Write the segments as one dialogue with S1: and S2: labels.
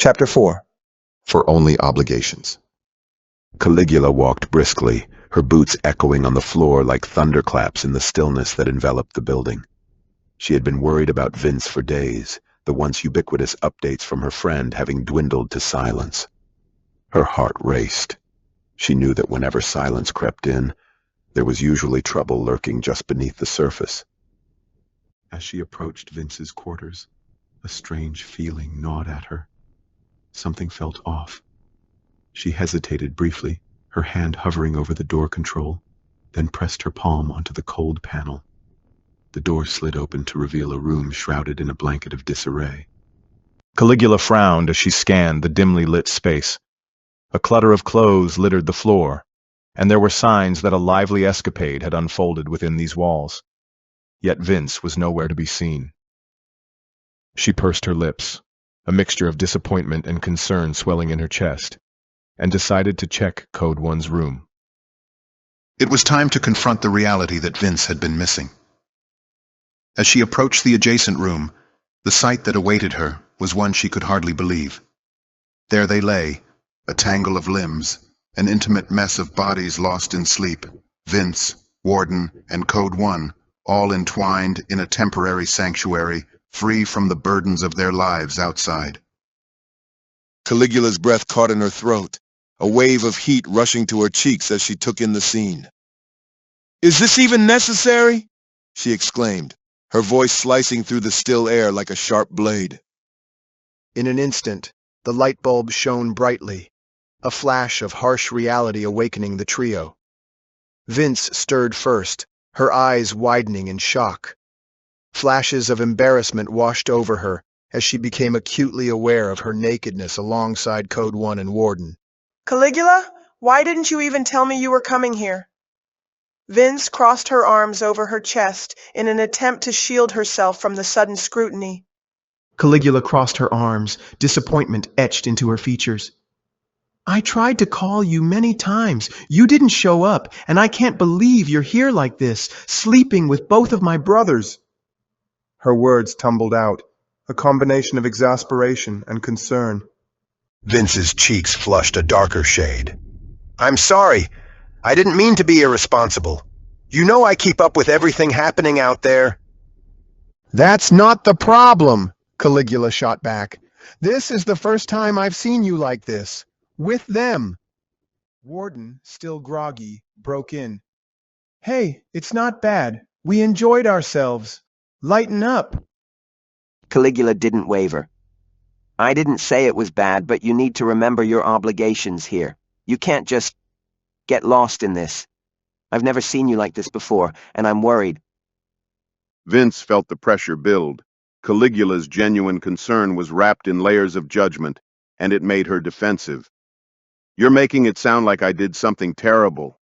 S1: Chapter 4.
S2: For only obligations. Caligula walked briskly, her boots echoing on the floor like thunderclaps in the stillness that enveloped the building. She had been worried about Vince for days, the once ubiquitous updates from her friend having dwindled to silence. Her heart raced. She knew that whenever silence crept in, there was usually trouble lurking just beneath the surface. As she approached Vince's quarters, a strange feeling gnawed at her. Something felt off. She hesitated briefly, her hand hovering over the door control, then pressed her palm onto the cold panel. The door slid open to reveal a room shrouded in a blanket of disarray.
S3: Caligula frowned as she scanned the dimly lit space. A clutter of clothes littered the floor, and there were signs that a lively escapade had unfolded within these walls. Yet Vince was nowhere to be seen. She pursed her lips, a mixture of disappointment and concern swelling in her chest, and decided to check Code 1's room.
S4: It was time to confront the reality that Vince had been missing. As she approached the adjacent room, the sight that awaited her was one she could hardly believe. There they lay, a tangle of limbs, an intimate mess of bodies lost in sleep, Vince, Walden, and Code 1, all entwined in a temporary sanctuary, free from the burdens of their lives outside.
S5: Caligula's breath caught in her throat, a wave of heat rushing to her cheeks as she took in the scene. "Is this even necessary?" she exclaimed, her voice slicing through the still air like a sharp blade.
S1: In an instant, the light bulb shone brightly, a flash of harsh reality awakening the trio. Vince stirred first, her eyes widening in shock. Flashes of embarrassment washed over her as she became acutely aware of her nakedness alongside Code 1 and Walden.
S6: "Caligula, why didn't you even tell me you were coming here?" Vince crossed her arms over her chest in an attempt to shield herself from the sudden scrutiny.
S1: Caligula crossed her arms, disappointment etched into her features. "I tried to call you many times. You didn't show up, and I can't believe you're here like this, sleeping with both of my brothers." Her words tumbled out, a combination of exasperation and concern.
S2: Vince's cheeks flushed a darker shade. "I'm sorry. I didn't mean to be irresponsible. You know I keep up with everything happening out there."
S1: "That's not the problem," Caligula shot back. "This is the first time I've seen you like this. With them." Walden, still groggy, broke in. "Hey, it's not bad. We enjoyed ourselves. Lighten up."
S7: Caligula didn't waver. "I didn't say it was bad, but you need to remember your obligations here. You can't just get lost in this. I've never seen you like this before, and I'm worried."
S8: Vince felt the pressure build. Caligula's genuine concern was wrapped in layers of judgment, and it made her defensive. "You're making it sound like I did something terrible."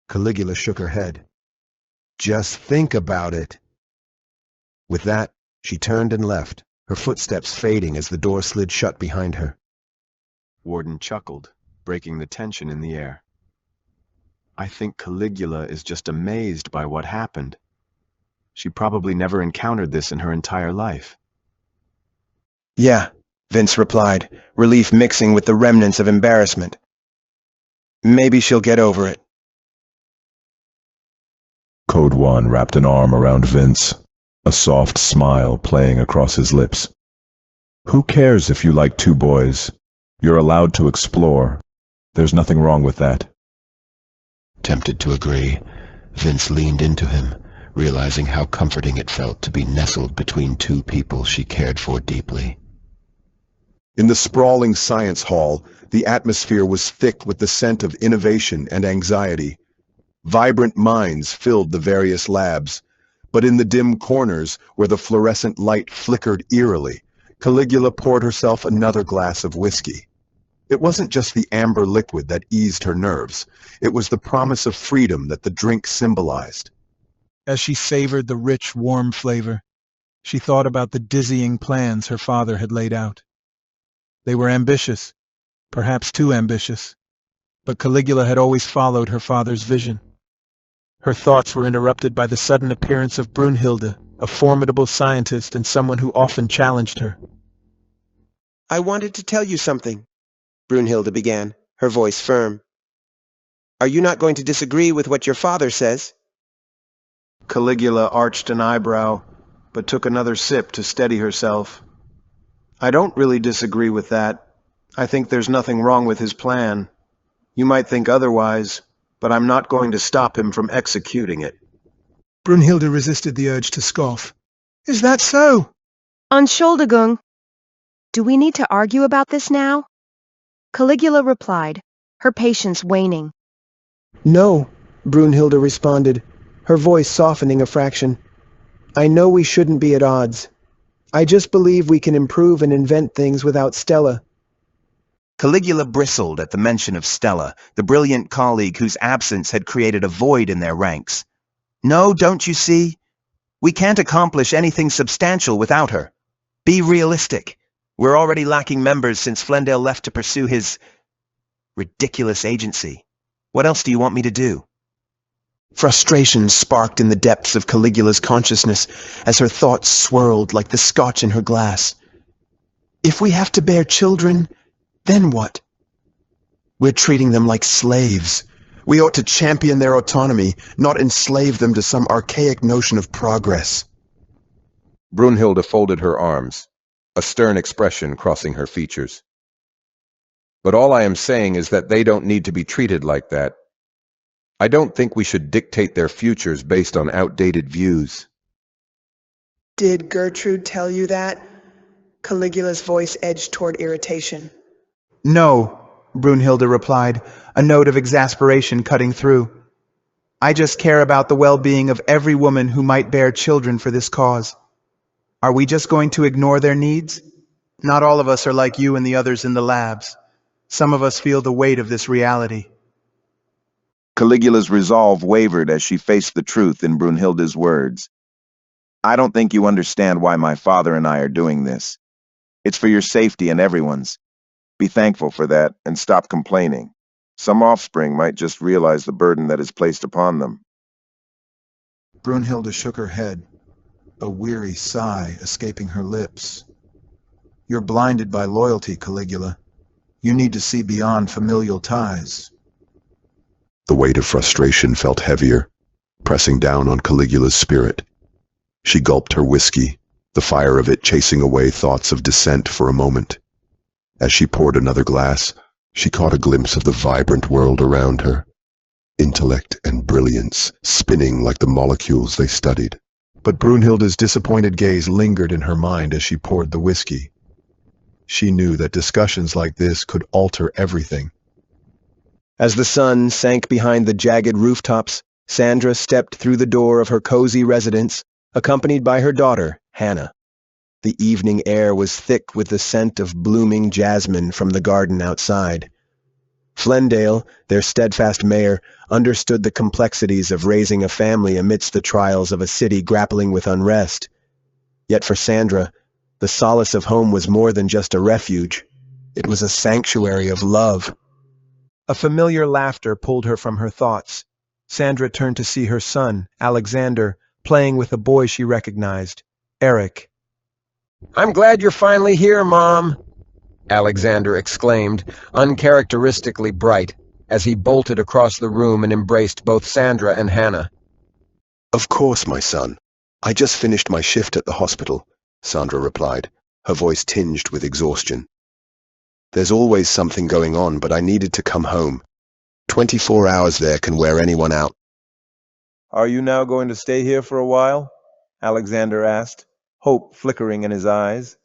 S2: Caligula shook her head. "Just think about it." With that, she turned and left, her footsteps fading as the door slid shut behind her.
S3: Walden chuckled, breaking the tension in the air. "I think Caligula is just amazed by what happened. She probably never encountered this in her entire life."
S1: "Yeah," Vince replied, relief mixing with the remnants of embarrassment. "Maybe she'll get over it."
S9: Code 1 wrapped an arm around Vince, a soft smile playing across his lips. "Who cares if you like two boys? You're allowed to explore. There's nothing wrong with that."
S2: Tempted to agree, Vince leaned into him, realizing how comforting it felt to be nestled between two people she cared for deeply.
S5: In the sprawling science hall, the atmosphere was thick with the scent of innovation and anxiety. Vibrant minds filled the various labs, but in the dim corners where the fluorescent light flickered eerily, Caligula poured herself another glass of whiskey. It wasn't just the amber liquid that eased her nerves. It was the promise of freedom that the drink symbolized.
S10: As she savored the rich, warm flavor, she thought about the dizzying plans her father had laid out. They were ambitious, perhaps too ambitious, but Caligula had always followed her father's vision. Her thoughts were interrupted by the sudden appearance of Brunhilde, a formidable scientist and someone who often challenged her.
S11: I wanted to tell you something, Brunhilde began, her voice firm. Are you not going to disagree with what your father says?
S1: Caligula arched an eyebrow, but took another sip to steady herself. I don't really disagree with that. I think there's nothing wrong with his plan. You might think otherwise, but I'm not going to stop him from executing it.
S10: Brunhilde resisted the urge to scoff. Is that so?
S12: Entschuldigung. Do we need to argue about this now? Caligula replied, her patience waning.
S11: No, Brunhilde responded, her voice softening a fraction. I know we shouldn't be at odds. I just believe we can improve and invent things without Stella.
S7: Caligula bristled at the mention of Stella, the brilliant colleague whose absence had created a void in their ranks. No, don't you see? We can't accomplish anything substantial without her. Be realistic. We're already lacking members since Flendale left to pursue his ridiculous agency. What else do you want me to do?
S11: Frustration sparked in the depths of Caligula's consciousness as her thoughts swirled like the scotch in her glass. If we have to bear children, then what? We're treating them like slaves. We ought to champion their autonomy, not enslave them to some archaic notion of progress.
S2: Brunhilde folded her arms, a stern expression crossing her features. But all I am saying is that they don't need to be treated like that. I don't think we should dictate their futures based on outdated views.
S6: Did Gertrude tell you that? Caligula's voice edged toward irritation.
S13: No, Brunhilde replied, a note of exasperation cutting through. I just care about the well-being of every woman who might bear children for this cause. Are we just going to ignore their needs? Not all of us are like you and the others in the labs. Some of us feel the weight of this reality.
S8: Caligula's resolve wavered as she faced the truth in Brunhilde's words. I don't think you understand why my father and I are doing this. It's for your safety and everyone's. Be thankful for that and stop complaining. Some offspring might just realize the burden that is placed upon them.
S5: Brunhilde shook her head, a weary sigh escaping her lips. You're blinded by loyalty, Caligula. You need to see beyond familial ties.
S2: The weight of frustration felt heavier, pressing down on Caligula's spirit. She gulped her whiskey, the fire of it chasing away thoughts of dissent for a moment. As she poured another glass, she caught a glimpse of the vibrant world around her. Intellect and brilliance spinning like the molecules they studied.
S1: But Brunhilde's disappointed gaze lingered in her mind as she poured the whiskey. She knew that discussions like this could alter everything.
S11: As the sun sank behind the jagged rooftops, Sandra stepped through the door of her cozy residence, accompanied by her daughter, Hannah. The evening air was thick with the scent of blooming jasmine from the garden outside. Flendale, their steadfast mayor, understood the complexities of raising a family amidst the trials of a city grappling with unrest. Yet for Sandra, the solace of home was more than just a refuge. It was a sanctuary of love.
S13: A familiar laughter pulled her from her thoughts. Sandra turned to see her son, Alexander, playing with a boy she recognized, Eric.
S11: I'm glad you're finally here, Mom, Alexander exclaimed, uncharacteristically bright, as he bolted across the room and embraced both Sandra and Hannah.
S2: Of course, my son. I just finished my shift at the hospital, Sandra replied, her voice tinged with exhaustion. There's always something going on, but I needed to come home. 24 hours there can wear anyone out.
S13: Are you now going to stay here for a while? Alexander asked, hope flickering in his eyes.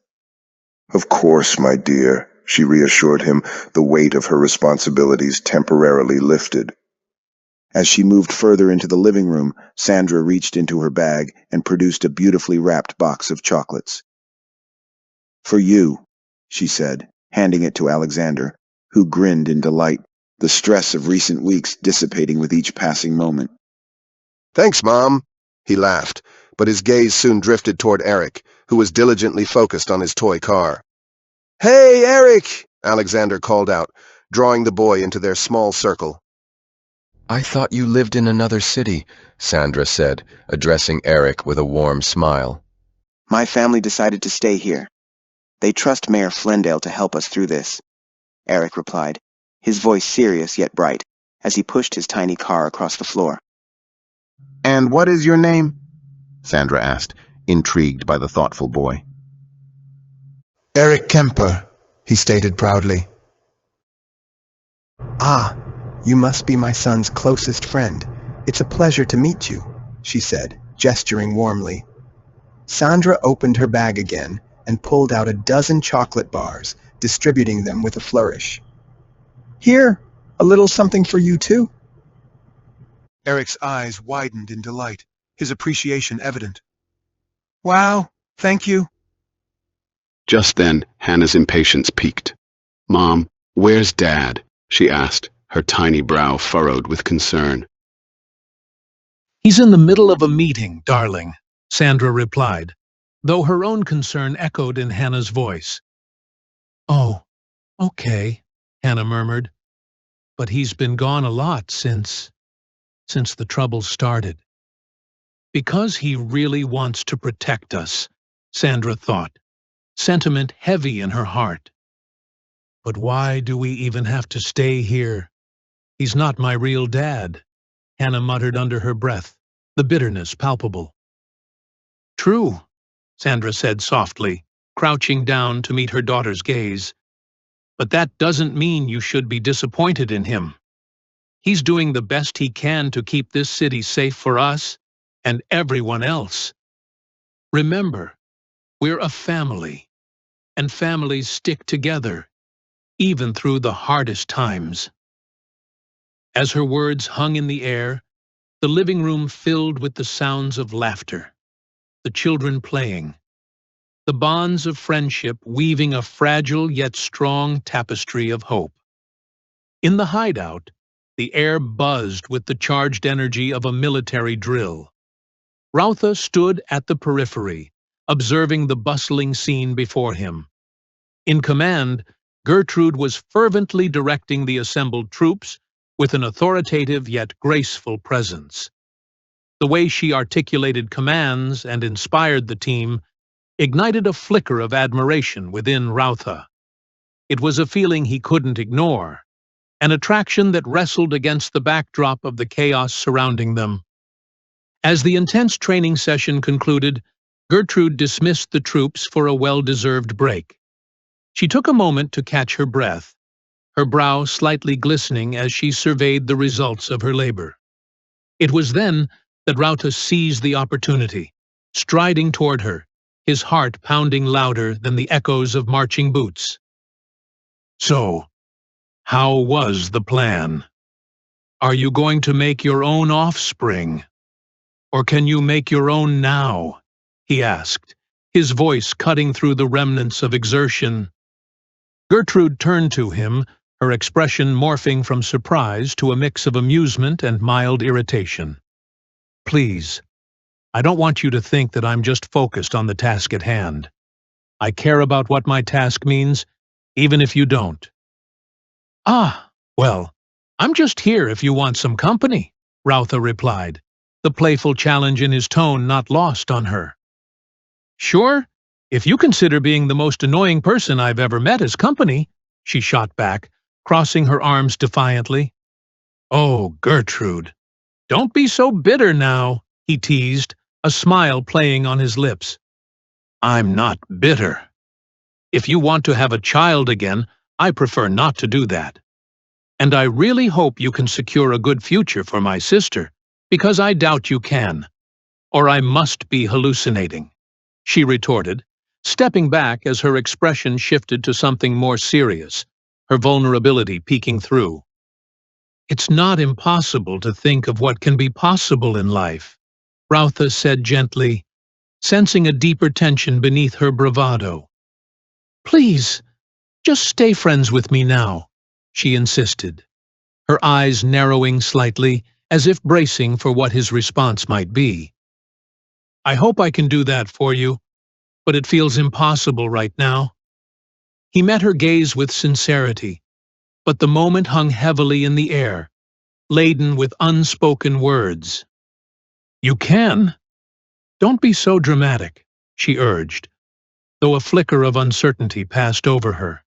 S8: Of course, my dear, she reassured him, the weight of her responsibilities temporarily lifted. As she moved further into the living room, Sandra reached into her bag and produced a beautifully wrapped box of chocolates. For you, she said, handing it to Alexander, who grinned in delight, the stress of recent weeks dissipating with each passing moment.
S2: Thanks, Mom, he laughed, but his gaze soon drifted toward Eric, who was diligently focused on his toy car. Hey, Eric, Alexander called out, drawing the boy into their small circle.
S11: I thought you lived in another city, Sandra said, addressing Eric with a warm smile.
S7: My family decided to stay here. They trust Mayor Flendale to help us through this, Eric replied, his voice serious yet bright, as he pushed his tiny car across the floor.
S8: And what is your name? Sandra asked, intrigued by the thoughtful boy.
S1: Eric Kemper, he stated proudly.
S11: Ah, you must be my son's closest friend. It's a pleasure to meet you, she said, gesturing warmly. Sandra opened her bag again and pulled out a dozen chocolate bars, distributing them with a flourish. Here, a little something for you too.
S5: Eric's eyes widened in delight, his appreciation evident.
S10: Wow, thank you.
S14: Just then, Hannah's impatience peaked. "Mom, where's Dad?" she asked, her tiny brow furrowed with concern.
S15: "He's in the middle of a meeting, darling," Sandra replied, though her own concern echoed in Hannah's voice. "Oh, okay," Hannah murmured. "But he's been gone a lot since the trouble started." Because he really wants to protect us, Sandra thought, sentiment heavy in her heart. But why do we even have to stay here? He's not my real dad, Hannah muttered under her breath, the bitterness palpable. True, Sandra said softly, crouching down to meet her daughter's gaze. But that doesn't mean you should be disappointed in him. He's doing the best he can to keep this city safe for us and everyone else. Remember, we're a family, and families stick together, even through the hardest times. As her words hung in the air, the living room filled with the sounds of laughter, the children playing, the bonds of friendship weaving a fragile yet strong tapestry of hope. In the hideout, the air buzzed with the charged energy of a military drill. Rautha stood at the periphery, observing the bustling scene before him. In command, Gertrude was fervently directing the assembled troops with an authoritative yet graceful presence. The way she articulated commands and inspired the team ignited a flicker of admiration within Rautha. It was a feeling he couldn't ignore, an attraction that wrestled against the backdrop of the chaos surrounding them. As the intense training session concluded, Gertrude dismissed the troops for a well-deserved break. She took a moment to catch her breath, her brow slightly glistening as she surveyed the results of her labor. It was then that Rautha seized the opportunity, striding toward her, his heart pounding louder than the echoes of marching boots. "So, how was the plan? Are you going to make your own offspring? Or can you make your own now?" he asked, his voice cutting through the remnants of exertion. Gertrude turned to him, her expression morphing from surprise to a mix of amusement and mild irritation. "Please, I don't want you to think that I'm just focused on the task at hand. I care about what my task means, even if you don't." "Ah, well, I'm just here if you want some company," Rautha replied, the playful challenge in his tone not lost on her. "Sure, if you consider being the most annoying person I've ever met as company," she shot back, crossing her arms defiantly. "Oh, Gertrude, don't be so bitter now," he teased, a smile playing on his lips. "I'm not bitter. If you want to have a child again, I prefer not to do that. And I really hope you can secure a good future for my sister, because I doubt you can. Or I must be hallucinating," she retorted, stepping back as her expression shifted to something more serious, her vulnerability peeking through. "It's not impossible to think of what can be possible in life," Rautha said gently, sensing a deeper tension beneath her bravado. "Please, just stay friends with me now," she insisted, her eyes narrowing slightly as if bracing for what his response might be. "I hope I can do that for you, but it feels impossible right now." He met her gaze with sincerity, but the moment hung heavily in the air, laden with unspoken words. "You can. Don't be so dramatic," she urged, though a flicker of uncertainty passed over her.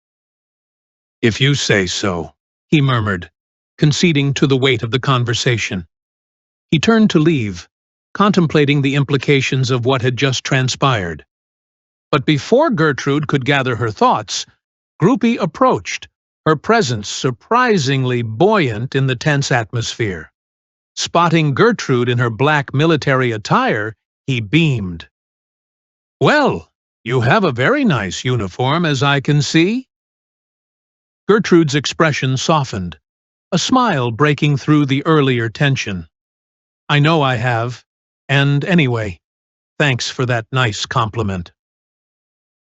S15: "If you say so," he murmured, conceding to the weight of the conversation. He turned to leave, contemplating the implications of what had just transpired. But before Gertrude could gather her thoughts, Groupie approached, her presence surprisingly buoyant in the tense atmosphere. Spotting Gertrude in her black military attire, he beamed. "Well, you have a very nice uniform, as I can see." Gertrude's expression softened, a smile breaking through the earlier tension. "I know I have, and anyway, thanks for that nice compliment.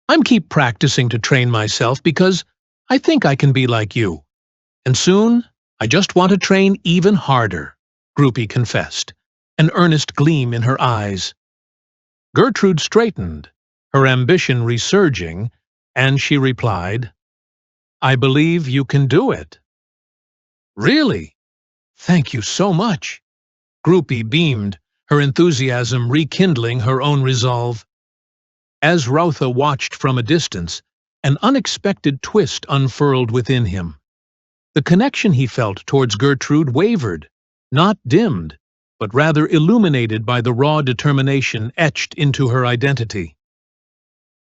S15: I'm keep practicing to train myself because I think I can be like you. And soon, I just want to train even harder," Groupie confessed, an earnest gleam in her eyes. Gertrude straightened, her ambition resurging, and she replied, "I believe you can do it." "Really? Thank you so much." Groupie beamed, her enthusiasm rekindling her own resolve. As Rautha watched from a distance, an unexpected twist unfurled within him. The connection he felt towards Gertrude wavered, not dimmed, but rather illuminated by the raw determination etched into her identity.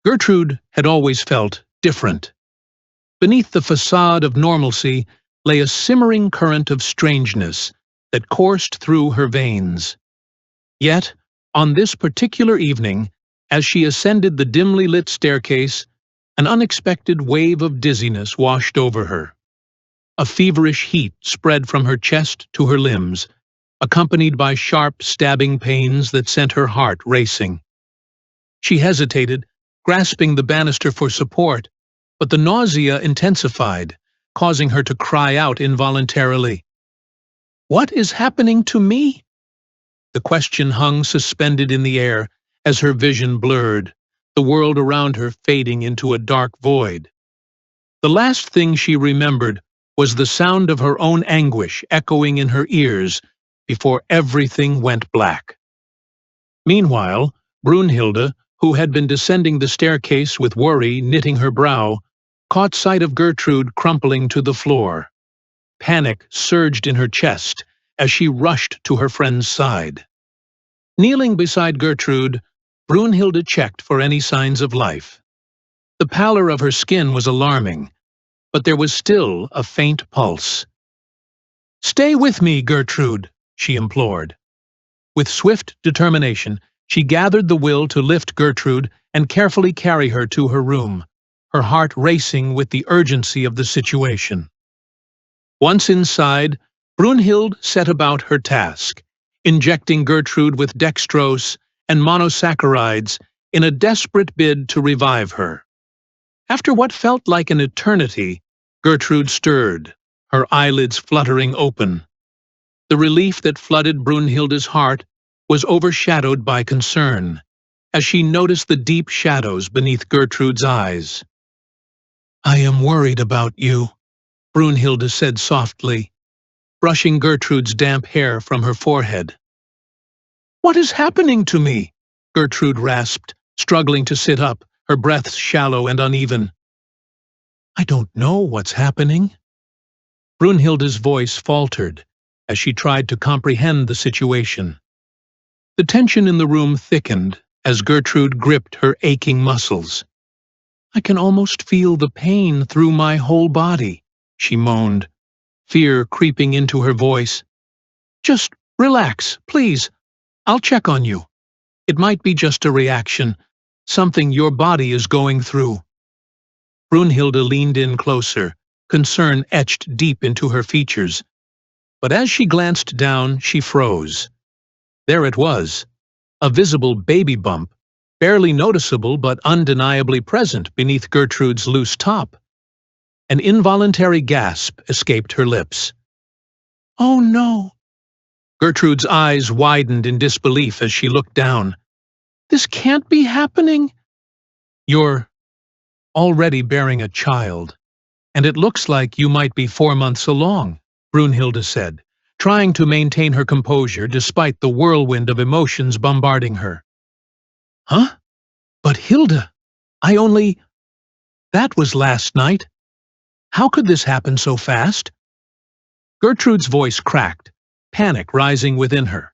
S15: Gertrude had always felt different. Beneath the facade of normalcy lay a simmering current of strangeness that coursed through her veins. Yet, on this particular evening, as she ascended the dimly lit staircase, an unexpected wave of dizziness washed over her. A feverish heat spread from her chest to her limbs, accompanied by sharp, stabbing pains that sent her heart racing. She hesitated, grasping the banister for support, but the nausea intensified, causing her to cry out involuntarily. "What is happening to me?" The question hung suspended in the air as her vision blurred, the world around her fading into a dark void. The last thing she remembered was the sound of her own anguish echoing in her ears before everything went black. Meanwhile, Brunhilde, who had been descending the staircase with worry knitting her brow, caught sight of Gertrude crumpling to the floor. Panic surged in her chest as she rushed to her friend's side. Kneeling beside Gertrude, Brunhilde checked for any signs of life. The pallor of her skin was alarming, but there was still a faint pulse. "Stay with me, Gertrude," she implored. With swift determination, she gathered the will to lift Gertrude and carefully carry her to her room, her heart racing with the urgency of the situation. Once inside, Brunhilde set about her task, injecting Gertrude with dextrose and monosaccharides in a desperate bid to revive her. After what felt like an eternity, Gertrude stirred, her eyelids fluttering open. The relief that flooded Brunhilde's heart was overshadowed by concern, as she noticed the deep shadows beneath Gertrude's eyes. "I am worried about you," Brunhilde said softly, brushing Gertrude's damp hair from her forehead. "What is happening to me?" Gertrude rasped, struggling to sit up, her breath shallow and uneven. "I don't know what's happening." Brunhilde's voice faltered as she tried to comprehend the situation. The tension in the room thickened as Gertrude gripped her aching muscles. "I can almost feel the pain through my whole body," she moaned, fear creeping into her voice. "Just relax, please. I'll check on you. It might be just a reaction, something your body is going through." Brunhilde leaned in closer, concern etched deep into her features. But as she glanced down, she froze. There it was, a visible baby bump, barely noticeable but undeniably present beneath Gertrude's loose top. An involuntary gasp escaped her lips. "Oh no!" Gertrude's eyes widened in disbelief as she looked down. "This can't be happening." "You're already bearing a child, and it looks like you might be 4 months along," Brunhilde said, trying to maintain her composure despite the whirlwind of emotions bombarding her. "Huh? But Hilda, That was last night. How could this happen so fast? Gertrude's voice cracked, panic rising within her.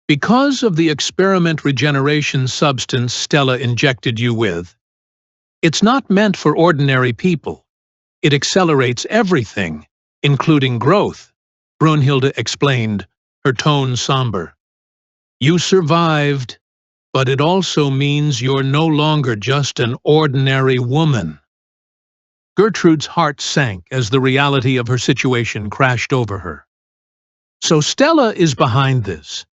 S15: Because of the experiment regeneration substance Stella injected you with. It's not meant for ordinary people. It accelerates everything, including growth, Brunhilde explained, her tone somber. You survived, but it also means you're no longer just an ordinary woman. Gertrude's heart sank as the reality of her situation crashed over her. So Stella is behind this.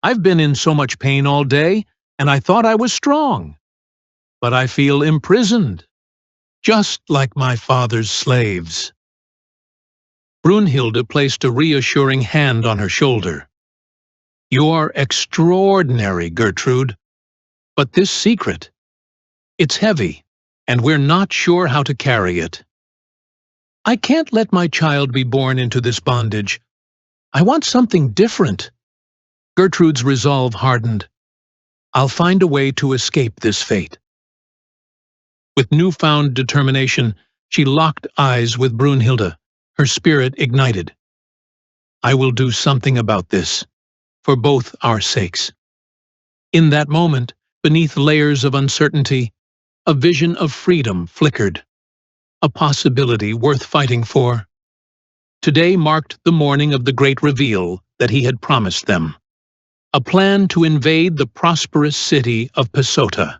S15: I've been in so much pain all day, and I thought I was strong. But I feel imprisoned, just like my father's slaves. Brunhilde placed a reassuring hand on her shoulder. You're extraordinary, Gertrude. But this secret, it's heavy, and we're not sure how to carry it. I can't let my child be born into this bondage. I want something different. Gertrude's resolve hardened. I'll find a way to escape this fate. With newfound determination, she locked eyes with Brunhilde, her spirit ignited. I will do something about this, for both our sakes. In that moment, beneath layers of uncertainty, a vision of freedom flickered, a possibility worth fighting for. Today marked the morning of the great reveal that he had promised them. A plan to invade the prosperous city of Pesota.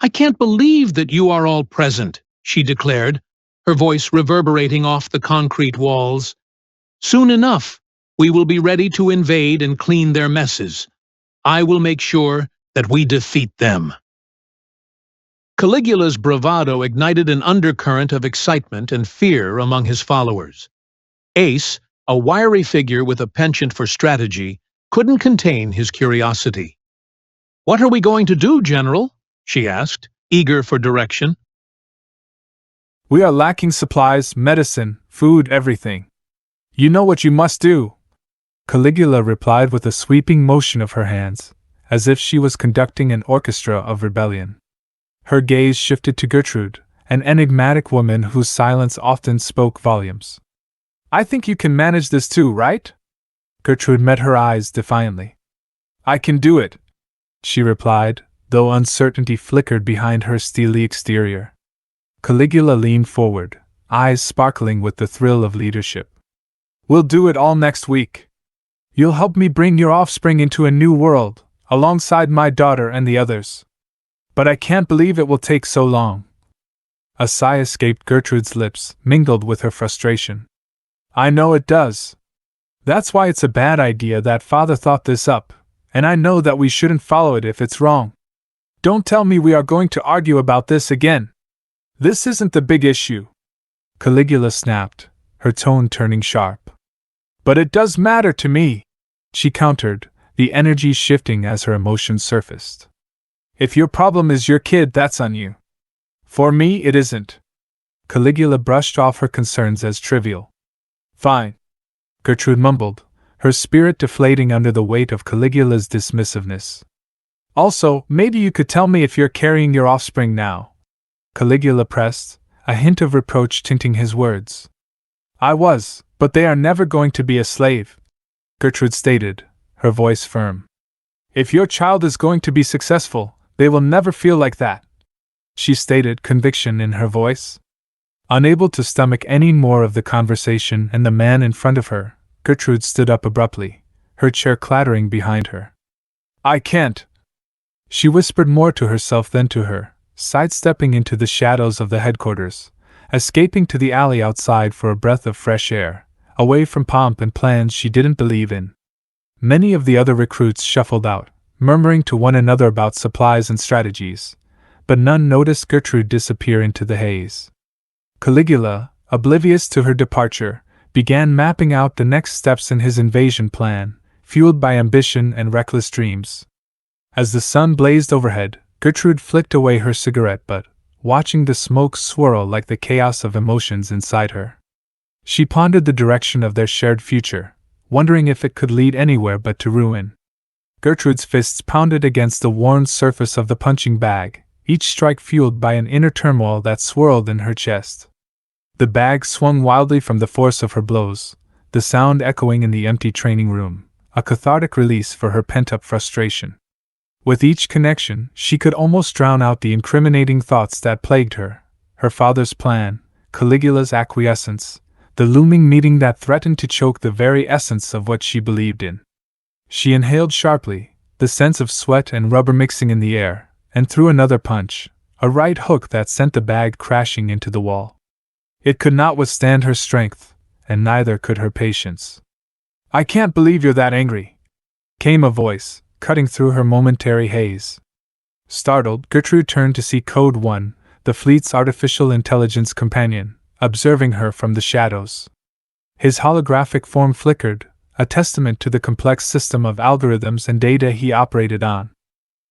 S15: I can't believe that you are all present, she declared, her voice reverberating off the concrete walls. Soon enough, we will be ready to invade and clean their messes. I will make sure that we defeat them. Caligula's bravado ignited an undercurrent of excitement and fear among his followers. Ace, a wiry figure with a penchant for strategy, couldn't contain his curiosity. What are we going to do, General? She asked, eager for direction.
S16: We are lacking supplies, medicine, food, everything. You know what you must do. Caligula replied with a sweeping motion of her hands, as if she was conducting an orchestra of rebellion. Her gaze shifted to Gertrude, an enigmatic woman whose silence often spoke volumes. I think you can manage this too, right? Gertrude met her eyes defiantly. I can do it, she replied, though uncertainty flickered behind her steely exterior. Caligula leaned forward, eyes sparkling with the thrill of leadership. We'll do it all next week. You'll help me bring your offspring into a new world, alongside my daughter and the others. But I can't believe it will take so long. A sigh escaped Gertrude's lips, mingled with her frustration. I know it does. That's why it's a bad idea that Father thought this up, and I know that we shouldn't follow it if it's wrong. Don't tell me we are going to argue about this again. This isn't the big issue. Caligula snapped, her tone turning sharp. But it does matter to me, she countered, the energy shifting as her emotions surfaced. If your problem is your kid, that's on you. For me, it isn't. Caligula brushed off her concerns as trivial. Fine, Gertrude mumbled, her spirit deflating under the weight of Caligula's dismissiveness. Also, maybe you could tell me if you're carrying your offspring now. Caligula pressed, a hint of reproach tinting his words. I was, but they are never going to be a slave, Gertrude stated, her voice firm. If your child is going to be successful, they will never feel like that, she stated, conviction in her voice. Unable to stomach any more of the conversation and the man in front of her, Gertrude stood up abruptly, her chair clattering behind her. I can't, she whispered more to herself than to her, sidestepping into the shadows of the headquarters, escaping to the alley outside for a breath of fresh air, away from pomp and plans she didn't believe in. Many of the other recruits shuffled out, murmuring to one another about supplies and strategies, but none noticed Gertrude disappear into the haze. Caligula, oblivious to her departure, began mapping out the next steps in his invasion plan, fueled by ambition and reckless dreams. As the sun blazed overhead, Gertrude flicked away her cigarette butt, watching the smoke swirl like the chaos of emotions inside her. She pondered the direction of their shared future, wondering if it could lead anywhere but to ruin. Gertrude's fists pounded against the worn surface of the punching bag, each strike fueled by an inner turmoil that swirled in her chest. The bag swung wildly from the force of her blows, the sound echoing in the empty training room, a cathartic release for her pent-up frustration. With each connection, she could almost drown out the incriminating thoughts that plagued her: her father's plan, Caligula's acquiescence, the looming meeting that threatened to choke the very essence of what she believed in. She inhaled sharply, the sense of sweat and rubber mixing in the air, and threw another punch, a right hook that sent the bag crashing into the wall. It could not withstand her strength, and neither could her patience. "I can't believe you're that angry," came a voice, cutting through her momentary haze. Startled, Gertrude turned to see Code 1, the fleet's artificial intelligence companion, observing her from the shadows. His holographic form flickered, a testament to the complex system of algorithms and data he operated on.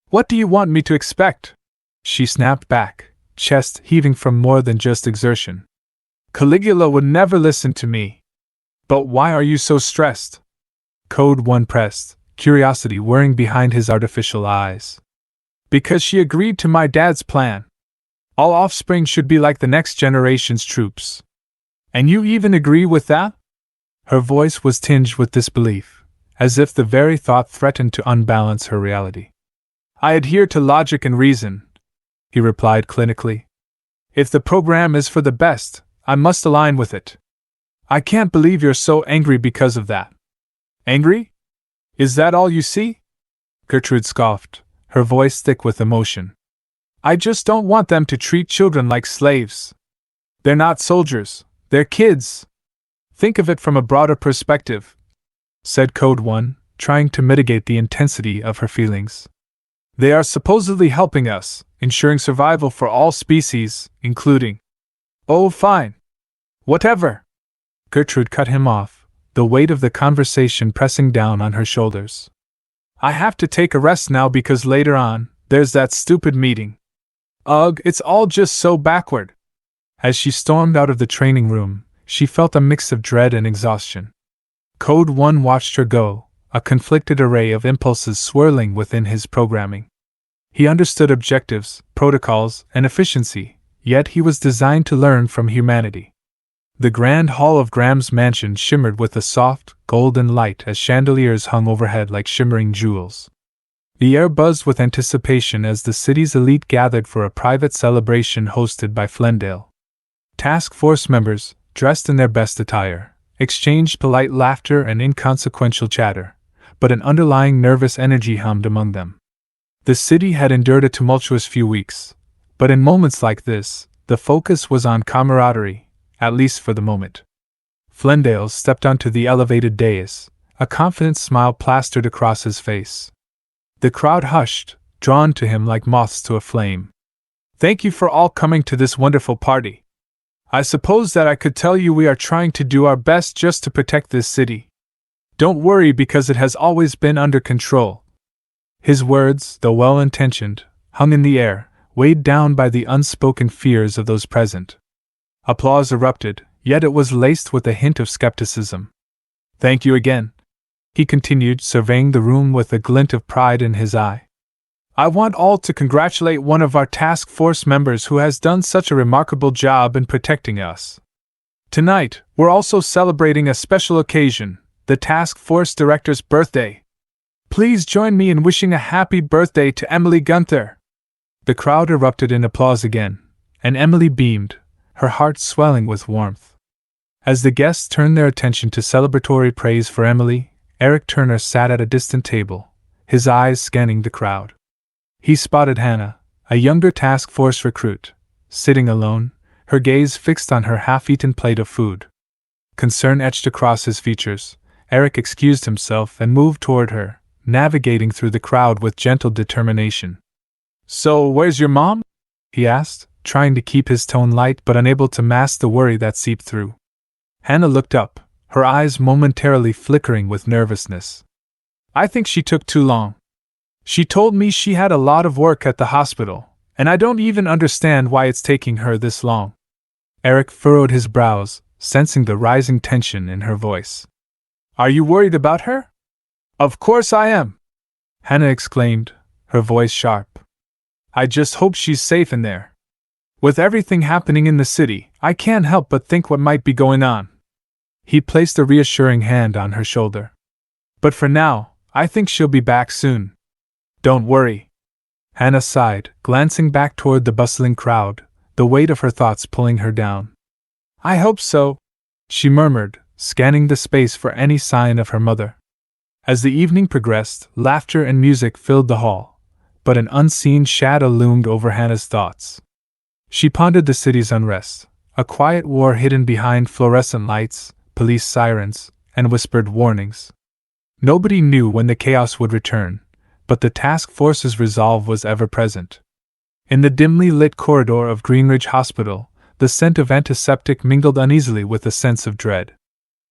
S16: "What do you want me to expect?" she snapped back, chest heaving from more than just exertion. "Caligula would never listen to me." "But why are you so stressed?" Code 1 pressed, curiosity whirring behind his artificial eyes. "Because she agreed to my dad's plan. All offspring should be like the next generation's troops." "And you even agree with that?" Her voice was tinged with disbelief, as if the very thought threatened to unbalance her reality. "I adhere to logic and reason," he replied clinically. "If the program is for the best, I must align with it. I can't believe you're so angry because of that." "Angry? Is that all you see?" Gertrude scoffed, her voice thick with emotion. "I just don't want them to treat children like slaves. They're not soldiers, they're kids. Think of it from a broader perspective," said Code 1, trying to mitigate the intensity of her feelings. "They are supposedly helping us, ensuring survival for all species, including—" "Oh, fine. Whatever." Gertrude cut him off, the weight of the conversation pressing down on her shoulders. "I have to take a rest now because later on, there's that stupid meeting. Ugh, it's all just so backward." As she stormed out of the training room, she felt a mix of dread and exhaustion. Code 1 watched her go, a conflicted array of impulses swirling within his programming. He understood objectives, protocols, and efficiency, yet he was designed to learn from humanity. The grand hall of Graham's mansion shimmered with a soft, golden light as chandeliers hung overhead like shimmering jewels. The air buzzed with anticipation as the city's elite gathered for a private celebration hosted by Flendale. Task Force members, dressed in their best attire, exchanged polite laughter and inconsequential chatter, but an underlying nervous energy hummed among them. The city had endured a tumultuous few weeks, but in moments like this, the focus was on camaraderie, at least for the moment. Flendale stepped onto the elevated dais, a confident smile plastered across his face. The crowd hushed, drawn to him like moths to a flame. "Thank you for all coming to this wonderful party. I suppose that I could tell you we are trying to do our best just to protect this city. Don't worry because it has always been under control." His words, though well-intentioned, hung in the air, weighed down by the unspoken fears of those present. Applause erupted, yet it was laced with a hint of skepticism. "Thank you again," he continued, surveying the room with a glint of pride in his eye. "I want all to congratulate one of our task force members who has done such a remarkable job in protecting us. Tonight, we're also celebrating a special occasion, the task force director's birthday. Please join me in wishing a happy birthday to Emily Gunther." The crowd erupted in applause again, and Emily beamed, her heart swelling with warmth. As the guests turned their attention to celebratory praise for Emily, Eric Turner sat at a distant table, his eyes scanning the crowd. He spotted Hannah, a younger task force recruit, sitting alone, her gaze fixed on her half-eaten plate of food. Concern etched across his features, Eric excused himself and moved toward her, navigating through the crowd with gentle determination. "So, where's your mom?" he asked, trying to keep his tone light but unable to mask the worry that seeped through. Hannah looked up, her eyes momentarily flickering with nervousness. "I think she took too long. She told me she had a lot of work at the hospital, and I don't even understand why it's taking her this long." Eric furrowed his brows, sensing the rising tension in her voice. "Are you worried about her?" "Of course I am!" Hannah exclaimed, her voice sharp. I just hope she's safe in there. With everything happening in the city, I can't help but think what might be going on. He placed a reassuring hand on her shoulder. But for now, I think she'll be back soon. Don't worry. Hannah sighed, glancing back toward the bustling crowd, the weight of her thoughts pulling her down. I hope so, she murmured, scanning the space for any sign of her mother. As the evening progressed, laughter and music filled the hall, but an unseen shadow loomed over Hannah's thoughts. She pondered the city's unrest, a quiet war hidden behind fluorescent lights, police sirens, and whispered warnings. Nobody knew when the chaos would return, but the task force's resolve was ever present. In the dimly lit corridor of Greenridge Hospital, the scent of antiseptic mingled uneasily with a sense of dread.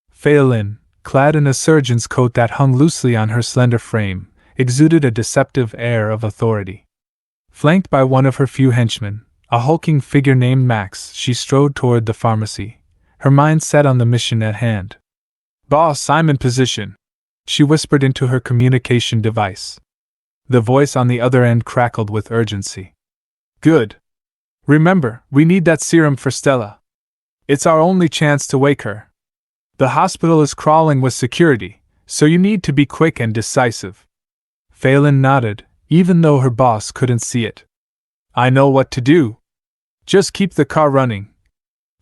S16: Phelan, clad in a surgeon's coat that hung loosely on her slender frame, exuded a deceptive air of authority. Flanked by one of her few henchmen, a hulking figure named Max, she strode toward the pharmacy, her mind set on the mission at hand. "Boss, I'm in position," she whispered into her communication device. The voice on the other end crackled with urgency. "Good. Remember, we need that serum for Stella. It's our only chance to wake her. The hospital is crawling with security, so you need to be quick and decisive." Phelan nodded, even though her boss couldn't see it. "I know what to do. Just keep the car running,"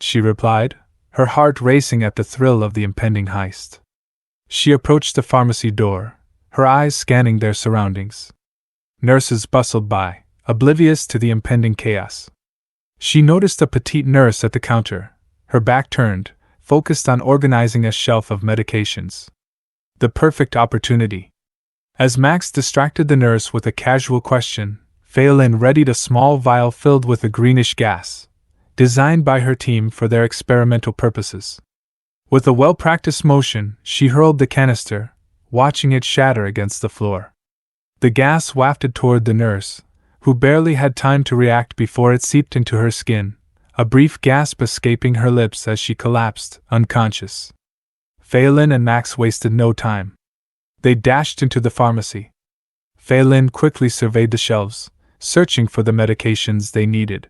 S16: she replied, her heart racing at the thrill of the impending heist. She approached the pharmacy door, her eyes scanning their surroundings. Nurses bustled by, oblivious to the impending chaos. She noticed a petite nurse at the counter, her back turned, focused on organizing a shelf of medications. The perfect opportunity. As Max distracted the nurse with a casual question, Phelan readied a small vial filled with a greenish gas, designed by her team for their experimental purposes. With a well-practiced motion, she hurled the canister, watching it shatter against the floor. The gas wafted toward the nurse, who barely had time to react before it seeped into her skin, a brief gasp escaping her lips as she collapsed, unconscious. Phelan and Max wasted no time. They dashed into the pharmacy. Phelan quickly surveyed the shelves, searching for the medications they needed.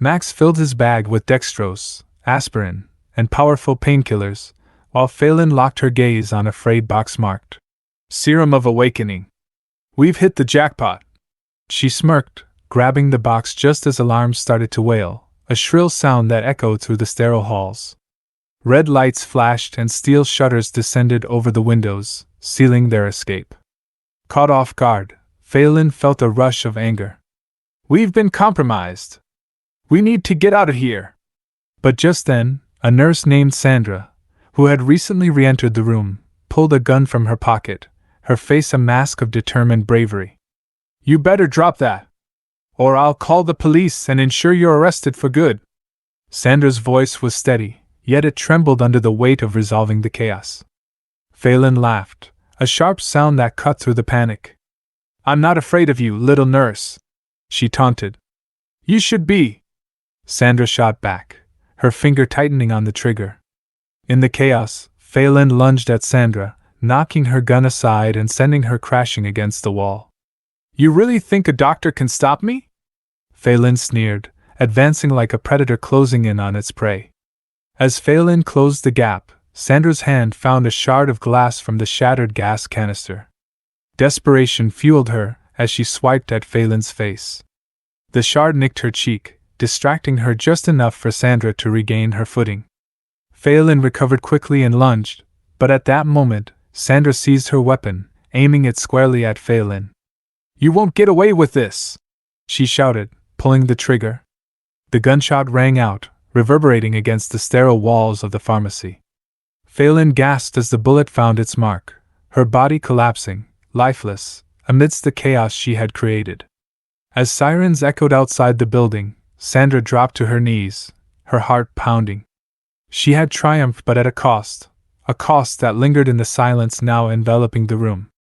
S16: Max filled his bag with dextrose, aspirin, and powerful painkillers, while Phelan locked her gaze on a frayed box marked "Serum of Awakening." "We've hit the jackpot," she smirked, grabbing the box just as alarms started to wail, a shrill sound that echoed through the sterile halls. Red lights flashed and steel shutters descended over the windows, sealing their escape. Caught off guard, Phelan felt a rush of anger. "We've been compromised. We need to get out of here." But just then, a nurse named Sandra, who had recently re-entered the room, pulled a gun from her pocket, her face a mask of determined bravery. "You better drop that, or I'll call the police and ensure you're arrested for good." Sandra's voice was steady, yet it trembled under the weight of resolving the chaos. Phelan laughed, a sharp sound that cut through the panic. "I'm not afraid of you, little nurse," she taunted. "You should be." Sandra shot back, her finger tightening on the trigger. In the chaos, Phelan lunged at Sandra, knocking her gun aside and sending her crashing against the wall. "You really think a doctor can stop me?" Phelan sneered, advancing like a predator closing in on its prey. As Phelan closed the gap, Sandra's hand found a shard of glass from the shattered gas canister. Desperation fueled her as she swiped at Phelan's face. The shard nicked her cheek, distracting her just enough for Sandra to regain her footing. Phelan recovered quickly and lunged, but at that moment, Sandra seized her weapon, aiming it squarely at Phelan. "You won't get away with this!" she shouted, pulling the trigger. The gunshot rang out, reverberating against the sterile walls of the pharmacy. Phelan gasped as the bullet found its mark, her body collapsing, lifeless, amidst the chaos she had created. As sirens echoed outside the building, Sandra dropped to her knees, her heart pounding. She had triumphed, but at a cost that lingered in the silence now enveloping the room.